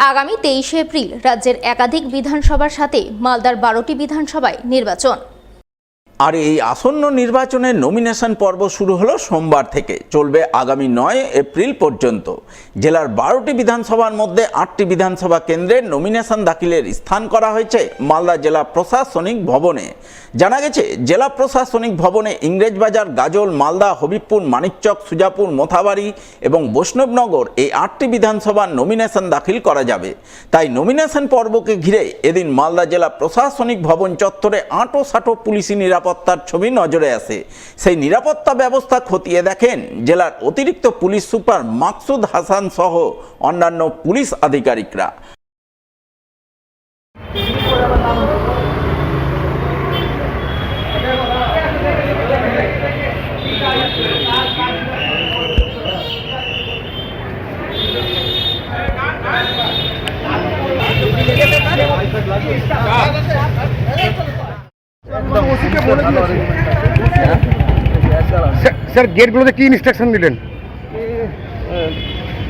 আগামী 23শে এপ্রিল রাজ্যের একাধিক বিধানসভার সাথে মালদার 12টি বিধানসভায় নির্বাচন। আর এই আসন্ন নির্বাচনের নমিনেশন পর্ব শুরু হলো সোমবার থেকে, চলবে আগামী 9 এপ্রিল পর্যন্ত। জেলার 12টি বিধানসভার মধ্যে 8টি বিধানসভা কেন্দ্রে নমিনেশন দাখিলের স্থান করা হয়েছে মালদা জেলা প্রশাসনিক ভবনে। জানা গেছে, জেলা প্রশাসনিক ভবনে ইংরেজবাজার, গাজল, মালদা, হবিবপুর, মানিকচক, সুজাপুর, মোথাবাড়ি এবং বৈষ্ণবনগর এই 8টি বিধানসভার নমিনেশন দাখিল করা যাবে। তাই নমিনেশন পর্বকে ঘিরে এদিন মালদা জেলা প্রশাসনিক ভবন চত্বরে আঁটো পুলিশি নিরাপত্তার ছবি নজরে আসে। সেই নিরাপত্তা ব্যবস্থা খতিয়ে দেখেন জেলার অতিরিক্ত পুলিশ সুপার মাকসুদ হাসান সহ অন্যান্য পুলিশ আধিকারিকরা। স্যার, গেটগুলোতে কি ইনস্ট্রাকশন দিলেন?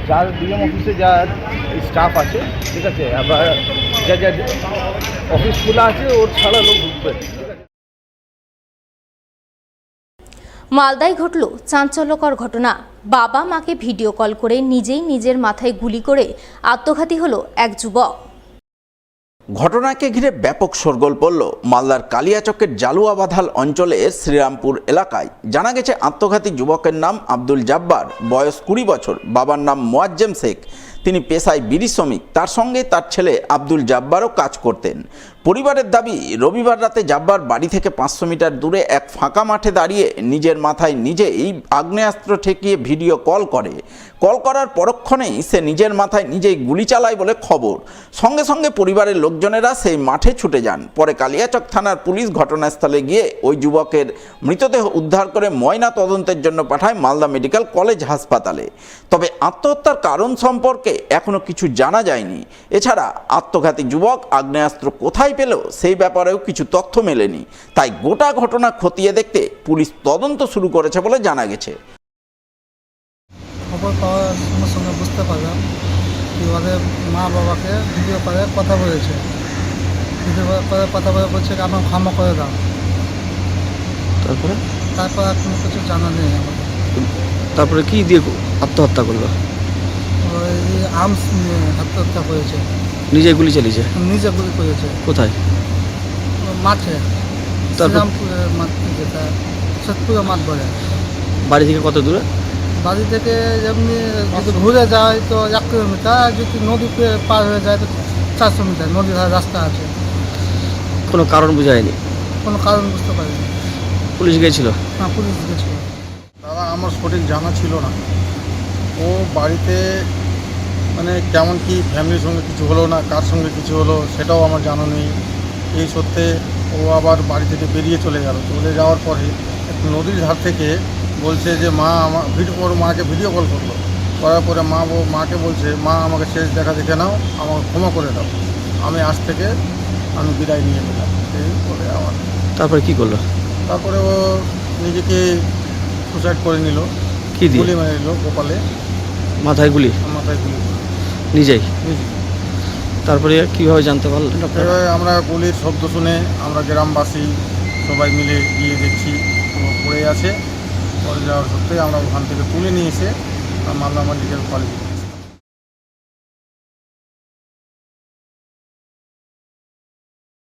যার ডিএম অফিসে যা স্টাফ আছে, ঠিক আছে, আবার যা যা অফিস খোলা আছে ওর ছাড়া লোক ঢুকবে। মালদায় ঘটল চাঞ্চল্যকর ঘটনা। বাবা মাকে ভিডিও কল করে নিজেই নিজের মাথায় গুলি করে আত্মঘাতী হলো এক যুবক। ঘটনাকে ঘিরে ব্যাপক শোরগোল পড়ল মালদার কালিয়াচকের জালুয়াবাধাল অঞ্চলের শ্রীরামপুর এলাকায়। জানা গেছে, আত্মঘাতী যুবকের নাম আব্দুল জাব্বার, বয়স 20 বছর। বাবার নাম মোয়াজ্জেম শেখ, তিনি পেশায় বিড়ি শ্রমিক। তার সঙ্গে তার ছেলে আব্দুল জাব্বারও কাজ করতেন। পরিবারের দাবি, রবিবার রাতে জাব্বার বাড়ি থেকে 500 মিটার দূরে এক ফাঁকা মাঠে দাঁড়িয়ে নিজের মাথায় নিজেই আগ্নেয়াস্ত্র ঠেকিয়ে ভিডিও কল করে। কল করার পরক্ষণেই সে নিজের মাথায় নিজেই গুলি চালায় বলে খবর। সঙ্গে সঙ্গে পরিবারের লোকজনেরা সেই মাঠে ছুটে যান। পরে কালিয়াচক থানার পুলিশ ঘটনাস্থলে গিয়ে ওই যুবকের মৃতদেহ উদ্ধার করে ময়না তদন্তের জন্য পাঠায় মালদা মেডিকেল কলেজ হাসপাতালে। তবে আত্মহত্যার কারণ সম্পর্কে এখনো কিছু জানা যায়নি। এছাড়া আত্মঘাতী যুবক আগ্নেয়াস্ত্র কোথায় পেল সেই ব্যাপারেও কিছু তথ্য মেলেনি। তাই গোটা ঘটনা খতিয়ে দেখতে পুলিশ তদন্ত শুরু করেছে বলে জানা গেছে। খবর পাওয়ার সঙ্গে সঙ্গে বুঝতে পারলাম কি ওদের মা বাবাকে ভিডিও করে কথা বলেছে। ভিডিও করে কথা বলে বলছে আমার ক্ষমা করে দাও। তারপর আর কোনো কিছু জানা নেই আমাদের। তারপরে কি দিয়ে আত্মহত্যা করলো? ওই আর্মস নিয়ে আত্মহত্যা করেছে। নিজে গুলি চালিয়েছে? নিজে গুলি করেছে। কোথায়? মাঠে, শ্রীরামপুরের মাঠ, যেটা সতপুরা মাঠ বলে। বাড়ি থেকে কত দূরে? বাড়ি থেকে এমনি যদি ঘুরে যায় তো 1 কিলোমিটার, যদি নদী পার হয়ে যায় তো 400 মিটার। নদীর ধারে রাস্তা আছে। কোনো কারণ বোঝা যায়নি? কোনো কারণ বুঝতে পারিনি। পুলিশ গিয়েছিল? হ্যাঁ, পুলিশ গিয়েছিল। দাদা, আমার সঠিক জানা ছিল না। ও বাড়িতে মানে কেমন কি ফ্যামিলির সঙ্গে কিছু হলো না কার সঙ্গে কিছু হলো সেটাও আমার জানা নেই। এই সত্ত্বে ও আবার বাড়ি থেকে বেরিয়ে চলে গেল। চলে যাওয়ার পরে একটু নদীর ধার থেকে বলছে যে মা আমার ওর মাকে ভিডিও কল করলো। করার পরে মাকে বলছে, মা আমাকে শেষ দেখা দেখে নাও, আমাকে ক্ষমা করে দাও, আমি আজ থেকে আমি বিদায় নিয়ে নিলাম। এই বলে আমার তারপরে কি করলো? তারপরে ও নিজেকে সুসাইড করে নিল। কি দিয়ে? গুলি মেরে নিল কপালে। মাথায় গুলি? মাথায় গুলি নিজেই? নিজে। তারপরে কীভাবে জানতে পারলেন? এভাবে আমরা গুলির শব্দ শুনে আমরা গ্রামবাসী সবাই মিলে গিয়ে দেখছি পড়ে আছে। পড়ে যাওয়ার সত্ত্বেই আমরা ওখান থেকে তুলে নিয়ে এসে মালদা মেডিকেল কলেজ